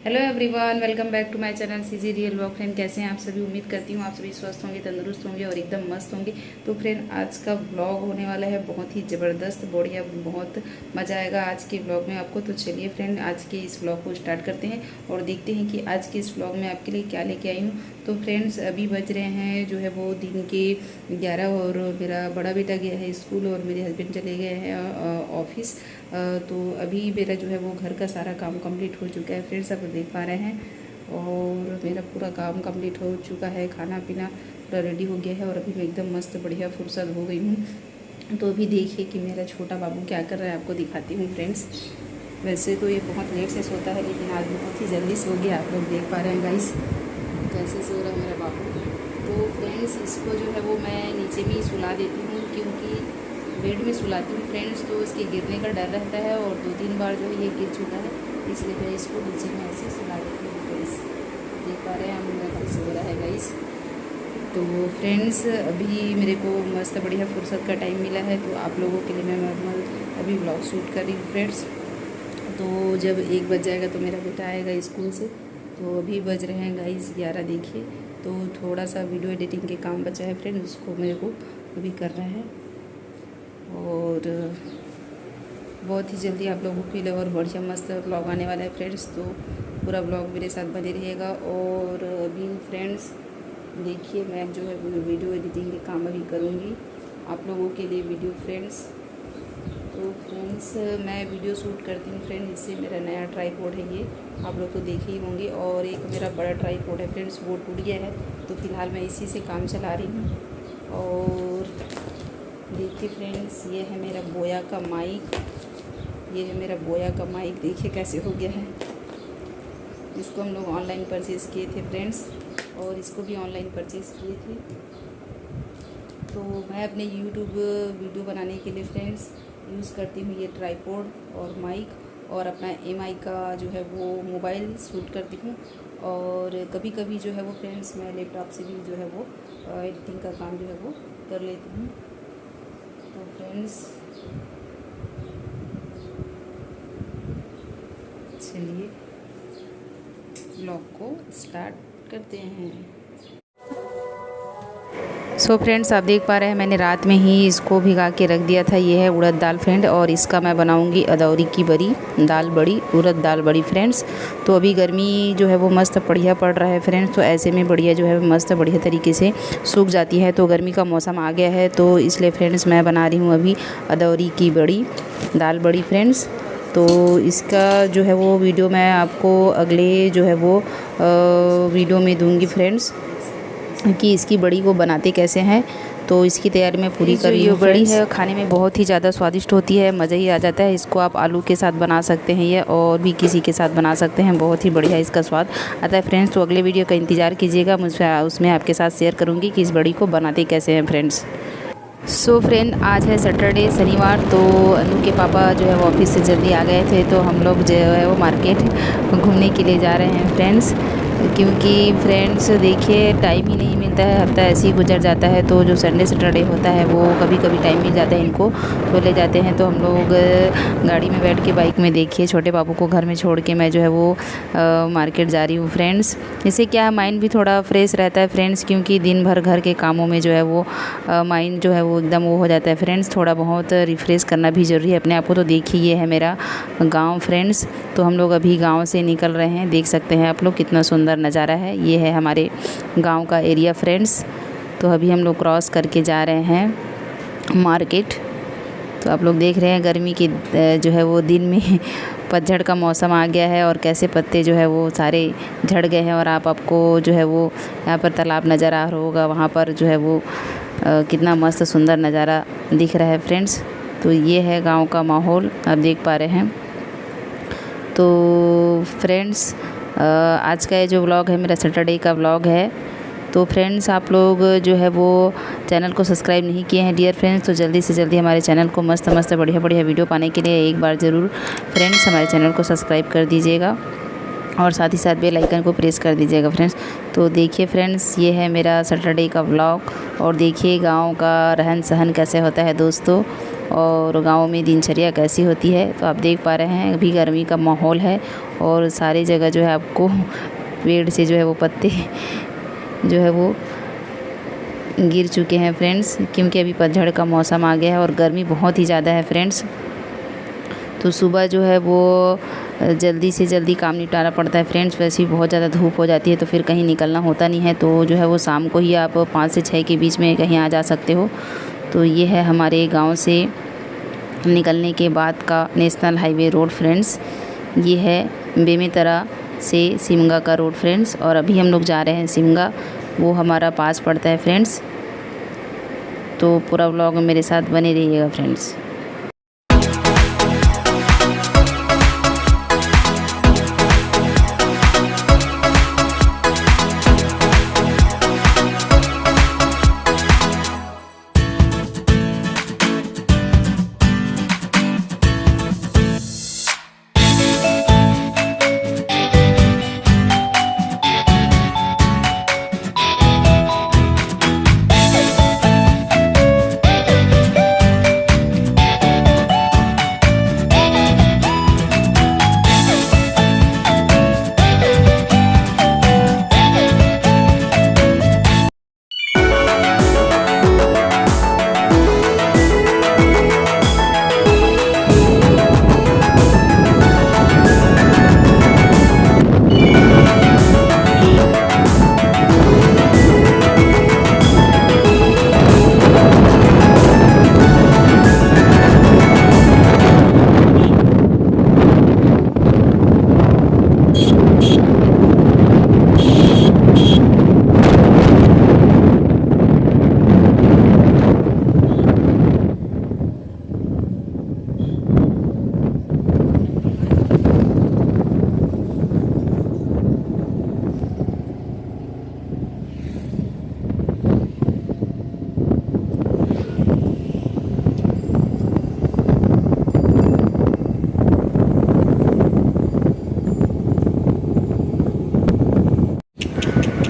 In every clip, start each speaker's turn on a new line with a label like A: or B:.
A: Hello everyone, welcome back to my channel CG real vlog. Friend, कैसे हैं आप सभी? उम्मीद करती हूँ आप सभी स्वस्थ होंगे, तंदुरुस्त होंगे और एकदम मस्त होंगे। तो फ्रेंड, आज का व्लॉग होने वाला है बहुत ही ज़बरदस्त, बढ़िया, बहुत मज़ा आएगा आज के व्लॉग में आपको। तो चलिए फ्रेंड, आज के इस व्लॉग को स्टार्ट करते हैं और देखते हैं कि आज के इस व्लॉग में आपके लिए क्या लेके आई हूँ। तो फ्रेंड्स, अभी बज रहे हैं जो है वो दिन के 11 और मेरा बड़ा बेटा गया है स्कूल और मेरे हस्बैंड चले गए हैं ऑफिस। तो अभी मेरा जो है वो घर का सारा काम कंप्लीट हो चुका है फ्रेंड्स, आप देख पा रहे हैं। और मेरा पूरा काम कंप्लीट हो चुका है, खाना पीना पूरा रेडी हो गया है और अभी मैं एकदम मस्त बढ़िया फुर्सत हो गई हूँ। तो अभी देखिए कि मेरा छोटा बाबू क्या कर रहा है, आपको दिखाती हूँ फ्रेंड्स। वैसे तो ये बहुत लेट से सोता है लेकिन आज बहुत ही जल्दी सो गया, आप लोग देख पा रहे हैं गाइस कैसे सो रहा है मेरा बाबू। तो फ्रेंड्स, इसको जो है वो मैं नीचे में ही सुला देती हूँ क्योंकि बेड में सुलाती हूँ फ्रेंड्स, तो इसके गिरने का डर रहता है और 2-3 बार जो है ये गिर चुका है, इसलिए मैं इसको नीचे में ऐसे सुला देती हूँ फ्रेंड्स। देख पा रहे हैं हम लोग कैसे सो रहा है गाइस। तो फ्रेंड्स, अभी मेरे को मस्त बढ़िया फुर्सत का टाइम मिला है, तो आप लोगों के लिए मैं नॉर्मल अभी व्लॉग शूट कर रही हूँ फ्रेंड्स। तो जब 1 बज जाएगा तो मेरा बेटा आएगा स्कूल से। तो अभी बज रहे हैं गाइस 11, देखिए। तो थोड़ा सा वीडियो एडिटिंग के काम बचा है फ्रेंड, उसको मेरे को अभी करना है और बहुत ही जल्दी आप लोगों के लिए और बढ़िया मस्त ब्लॉग आने वाला है फ्रेंड्स। तो पूरा ब्लॉग मेरे साथ बने रहिएगा। और अभी फ्रेंड्स देखिए, मैं जो है वीडियो एडिटिंग के काम अभी करूँगी आप लोगों के लिए वीडियो फ्रेंड्स। तो फ्रेंड्स, मैं वीडियो शूट करती हूँ फ्रेंड, इससे मेरा नया ट्राईपॉड है, ये आप लोग तो देखे ही होंगे। और एक मेरा बड़ा ट्राईपॉड है फ्रेंड्स, वो टूट गया है, तो फिलहाल मैं इसी से काम चला रही हूँ। और देखिए फ्रेंड्स, ये है मेरा बोया का माइक, ये है मेरा बोया का माइक, देखिए कैसे हो गया है। इसको हम लोग ऑनलाइन परचेज़ किए थे फ्रेंड्स और इसको भी ऑनलाइन परचेज़ किए थे। तो मैं अपने यूट्यूब वीडियो बनाने के लिए फ्रेंड्स यूज़ करती हूँ ये ट्राईपॉड और माइक, और अपना MI का जो है वो मोबाइल शूट करती हूँ। और कभी कभी जो है वो फ्रेंड्स मैं लैपटॉप से भी जो है वो एडिटिंग का काम जो है वो कर लेती हूँ। तो फ्रेंड्स चलिए ब्लॉग को स्टार्ट करते हैं। सो फ्रेंड्स, आप देख पा रहे हैं मैंने रात में ही इसको भिगा के रख दिया था। ये है उड़द दाल फ्रेंड, और इसका मैं बनाऊंगी अदौरी की बड़ी, दाल बड़ी, उड़द दाल बड़ी फ्रेंड्स। तो अभी गर्मी जो है वो मस्त बढ़िया पड़ रहा है फ्रेंड्स, तो ऐसे में बढ़िया जो है मस्त बढ़िया तरीके से सूख जाती है। तो गर्मी का मौसम आ गया है, तो इसलिए फ्रेंड्स मैं बना रही हूँ अभी अदौरी की बड़ी, दाल बड़ी फ्रेंड्स। तो इसका जो है वो वीडियो मैं आपको अगले जो है वो वीडियो में दूंगी फ्रेंड्स, कि इसकी बड़ी को बनाते कैसे हैं। तो इसकी तैयारी मैं पूरी कर रही हूँ। बड़ी है खाने में बहुत ही ज़्यादा स्वादिष्ट होती है, मज़ा ही आ जाता है। इसको आप आलू के साथ बना सकते हैं या और भी किसी के साथ बना सकते हैं, बहुत ही बढ़िया इसका स्वाद आता है फ्रेंड्स। तो अगले वीडियो का इंतज़ार कीजिएगा, मुझे उसमें आपके साथ शेयर करूँगी कि इस बड़ी को बनाते कैसे हैं फ्रेंड्स। सो फ्रेंड, आज है सैटरडे, शनिवार। तो अनु के पापा जो है वो ऑफिस से जल्दी आ गए थे, तो हम लोग जो है वो मार्केट घूमने के लिए जा रहे हैं फ्रेंड्स। क्योंकि फ्रेंड्स देखिए, टाइम ही नहीं मिलता है, हफ्ता ऐसे ही गुजर जाता है। तो जो संडे सैटरडे होता है वो कभी कभी टाइम मिल जाता है इनको, तो ले जाते हैं। तो हम लोग गाड़ी में बैठ के, बाइक में, देखिए छोटे बाबू को घर में छोड़ के मैं जो है वो मार्केट जा रही हूँ फ्रेंड्स। इससे क्या है, माइंड भी थोड़ा फ्रेश रहता है फ्रेंड्स, क्योंकि दिन भर घर के कामों में जो है वो माइंड जो है वो एकदम वो हो जाता है फ्रेंड्स। थोड़ा बहुत रिफ़्रेश करना भी ज़रूरी है अपने आप को। तो देखिए, ये है मेरा गाँव फ्रेंड्स। तो हम लोग अभी गाँव से निकल रहे हैं, देख सकते हैं आप लोग कितना सुंदर नज़ारा है। ये है हमारे गांव का एरिया फ्रेंड्स। तो अभी हम लोग क्रॉस करके जा रहे हैं मार्केट। तो आप लोग देख रहे हैं गर्मी के जो है वो दिन में पतझड़ का मौसम आ गया है और कैसे पत्ते जो है वो सारे झड़ गए हैं। और आपको जो है वो यहाँ पर तालाब नज़र आ रहा होगा, वहाँ पर जो है वो कितना मस्त सुंदर नज़ारा दिख रहा है फ्रेंड्स। तो ये है गाँव का माहौल, आप देख पा रहे हैं। तो फ्रेंड्स, आज का ये जो व्लॉग है मेरा सैटरडे का व्लॉग है। तो फ्रेंड्स, आप लोग जो है वो चैनल को सब्सक्राइब नहीं किए हैं डियर फ्रेंड्स, तो जल्दी से जल्दी हमारे चैनल को मस्त मस्त बढ़िया बढ़िया वीडियो पाने के लिए एक बार ज़रूर फ्रेंड्स हमारे चैनल को सब्सक्राइब कर दीजिएगा और साथ ही साथ बेल आइकन को प्रेस कर दीजिएगा फ्रेंड्स। तो देखिए फ्रेंड्स, ये है मेरा सैटरडे का व्लॉग, और देखिए गाँव का रहन सहन कैसे होता है दोस्तों, और गाँव में दिनचर्या कैसी होती है। तो आप देख पा रहे हैं अभी गर्मी का माहौल है और सारी जगह जो है आपको पेड़ से जो है वो पत्ते जो है वो गिर चुके हैं फ्रेंड्स, क्योंकि अभी पतझड़ का मौसम आ गया है और गर्मी बहुत ही ज़्यादा है फ्रेंड्स। तो सुबह जो है वो जल्दी से जल्दी काम निपटाना पड़ता है फ्रेंड्स। वैसे ही बहुत ज़्यादा धूप हो जाती है तो फिर कहीं निकलना होता नहीं है, तो जो है वो शाम को ही आप 5 से 6 के बीच में कहीं आ जा सकते हो। तो ये है हमारे गांव से निकलने के बाद का नेशनल हाईवे रोड फ्रेंड्स। ये है बेमेतरा से सिमगा का रोड फ्रेंड्स, और अभी हम लोग जा रहे हैं सिमगा, वो हमारा पास पड़ता है फ्रेंड्स। तो पूरा व्लॉग में मेरे साथ बने रहिएगा फ्रेंड्स।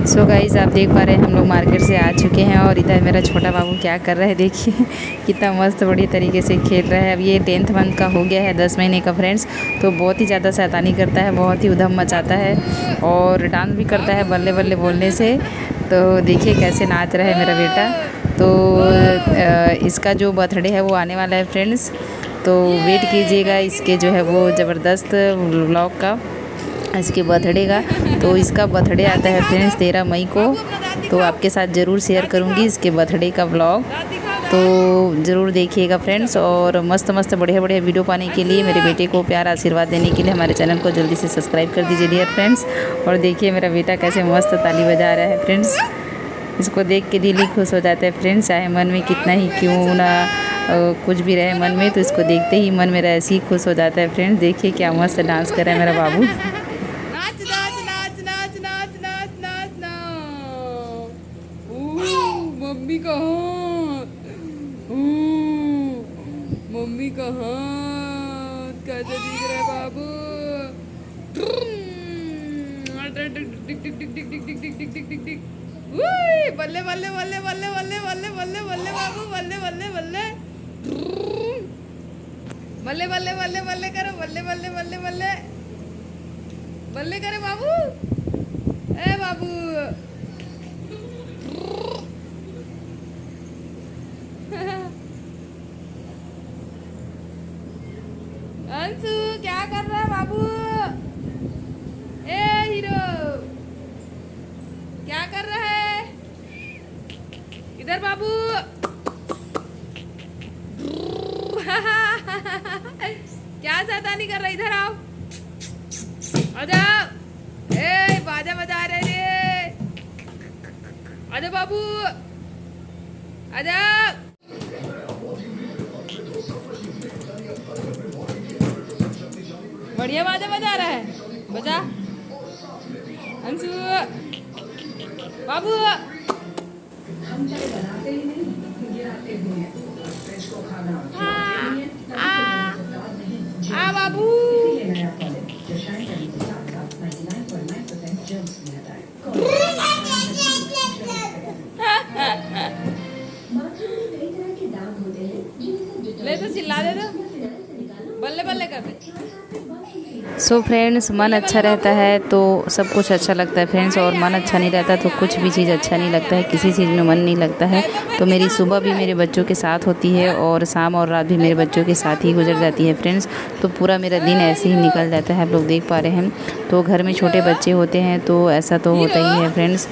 A: सो गाइस आप देख पा रहे हैं हम लोग मार्केट से आ चुके हैं, और इधर मेरा छोटा बाबू क्या कर रहा है देखिए कितना मस्त बढ़िया तरीके से खेल रहा है। अब ये 10th मंथ का हो गया है, 10 महीने का फ्रेंड्स। तो बहुत ही ज़्यादा शैतानी करता है, बहुत ही उधम मचाता है और डांस भी करता है बल्ले बल्ले बोलने से। तो देखिए कैसे नाच रहा है मेरा बेटा। तो इसका जो बर्थडे है वो आने वाला है फ्रेंड्स, तो वेट कीजिएगा इसके जो है वो ज़बरदस्त व्लॉग का, इसके बर्थडे का। तो इसका बर्थडे आता है फ्रेंड्स 13 मई को, तो आपके साथ ज़रूर शेयर करूँगी इसके बर्थडे का व्लॉग, तो ज़रूर देखिएगा फ्रेंड्स। और मस्त मस्त बढ़िया बढ़िया वीडियो पाने के लिए, मेरे बेटे को प्यार आशीर्वाद देने के लिए हमारे चैनल को जल्दी से सब्सक्राइब कर दीजिए डियर फ्रेंड्स। और देखिए मेरा बेटा कैसे मस्त ताली बजा रहा है फ्रेंड्स, इसको देख के दिल ही खुश हो जाता है फ्रेंड्स। चाहे मन में कितना ही क्यों ना कुछ भी रहे मन में, तो इसको देखते ही मन मेरा ऐसे ही खुश हो जाता है फ्रेंड्स। देखिए क्या मस्त डांस कर रहा है मेरा बाबू।
B: मम्मी कहाँ, मम्मी कहाँ, कैसे दिख रहा है बाबू। बल्ले बल्ले बल्ले बल्ले बल्ले बल्ले बल्ले बल्ले बाबू, बल्ले बल्ले बल्ले बल्ले बल्ले बल्ले बल्ले करो, बल्ले बल्ले बल्ले बल्ले बल्ले करे बाबू। ए बाबू अंशु क्या कर रहा है बाबू। ए हीरो क्या कर रहा है इधर बाबू। क्या शैतानी कर रहा है, इधर आओ, आजाओ। ए बाजा बजा रहे रे, आजा बाबू आजा। बढ़िया बाजा बजा रहा है, बजा अंशु बाबू। आ बाबू। ले तो चिल्ला दे, तो बल्ले बल्ले कर दे।
A: सो फ्रेंड्स, मन अच्छा रहता है तो सब कुछ अच्छा लगता है फ्रेंड्स, और मन अच्छा नहीं रहता तो कुछ भी चीज़ अच्छा नहीं लगता है, किसी चीज़ में मन नहीं लगता है। तो मेरी सुबह भी मेरे बच्चों के साथ होती है और शाम और रात भी मेरे बच्चों के साथ ही गुजर जाती है फ्रेंड्स। तो पूरा मेरा दिन ऐसे ही निकल जाता है, आप लोग देख पा रहे हैं। तो घर में छोटे बच्चे होते हैं तो ऐसा तो होता ही है फ्रेंड्स।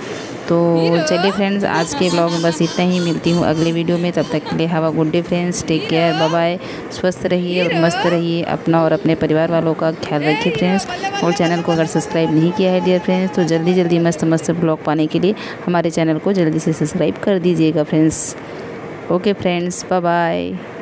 A: तो चलिए फ्रेंड्स, आज के ब्लॉग में बस इतना ही। मिलती हूँ अगले वीडियो में, तब तक के लिए have a good day friends, take care, bye bye. स्वस्थ रहिए और मस्त रहिए, अपना और अपने परिवार वालों का ख्याल रखिए फ्रेंड्स। और चैनल को अगर सब्सक्राइब नहीं किया है डियर फ्रेंड्स, तो जल्दी जल्दी मस्त मस्त ब्लॉग पाने के लिए हमारे चैनल को जल्दी से सब्सक्राइब कर दीजिएगा friends. Okay friends, bye bye.